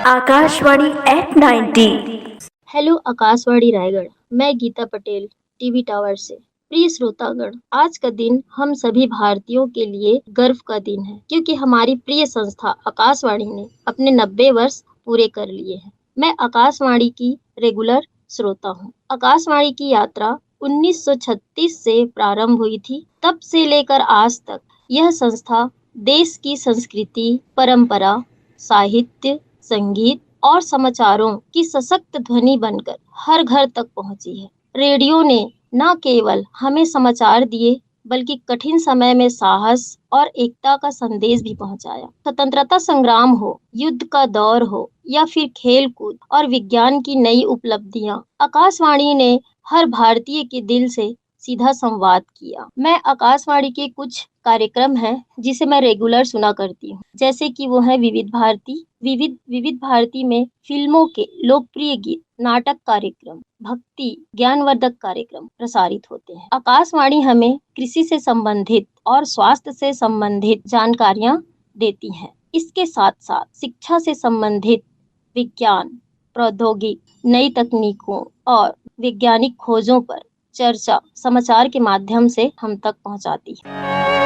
Akashvani eight 90। Hello Akashvani Raigarh. मैं Gita Patel TV tower से। प्रिय श्रोतागण, आज का दिन हम सभी भारतीयों के लिए गर्व का दिन है, क्योंकि हमारी प्रिय संस्था आकाशवाणी ने अपने 90 वर्ष पूरे कर लिए हैं। मैं आकाशवाणी की रेगुलर श्रोता हूँ। आकाशवाणी की यात्रा 1936 से प्रारंभ हुई थी। तब से लेकर आज तक यह संस्था देश की संस्कृति, परंपरा, साहित्य, संगीत और समाचारों की सशक्त ध्वनि बनकर हर घर तक पहुंची है। रेडियो ने न केवल हमें समाचार दिए, बल्कि कठिन समय में साहस और एकता का संदेश भी पहुंचाया। स्वतंत्रता संग्राम हो, युद्ध का दौर हो या फिर खेल कूद और विज्ञान की नई उपलब्धियां, आकाशवाणी ने हर भारतीय के दिल से सीधा संवाद किया। मैं आकाशवाणी के कुछ कार्यक्रम हैं जिसे मैं रेगुलर सुना करती हूँ, जैसे कि वो है विविध भारती। विविध भारती में फिल्मों के लोकप्रिय गीत, नाटक कार्यक्रम, भक्ति, ज्ञानवर्धक कार्यक्रम प्रसारित होते हैं। आकाशवाणी हमें कृषि से संबंधित और स्वास्थ्य से संबंधित जानकारियां देती है। इसके साथ साथ शिक्षा से संबंधित विज्ञान, प्रौद्योगिक, नई तकनीकों और वैज्ञानिक खोजों पर चर्चा समाचार के माध्यम से हम तक पहुंचाती है।